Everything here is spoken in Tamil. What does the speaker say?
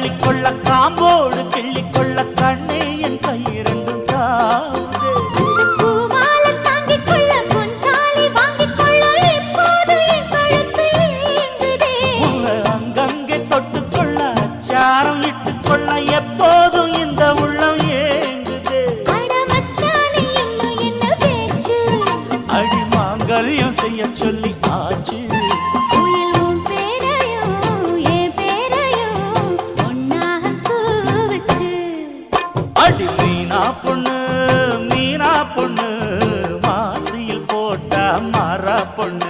கட்டிக்கொள்ள காம்போடு கிள்ளிக்கொள்ள கண்ணே என் கை இரண்டும் தாவுதே. பூமால தாங்கிக் கொள்ள பொன் தாலி வாங்கிக் கொள்ள இப்போது என் கழுத்து ஏங்குதே. உன்னை அங்கங்கே தொட்டுக்கொள்ள அச்சாரம் இட்டுக்கொள்ள எப்போதும் இந்த உள்ளம் ஏங்குதே. அட மச்சானே இன்னும் என்ன பேச்சு? அடி மாங்கல்யம் செய்ய சொல்லி ஆச்சு. உயில் உன் பேரையும் என் பேரையும் ஒன்னாக கூவச்சு. அடி மீனா பொண்ணு மாசியில் போட்டா மாறா பொண்ணு.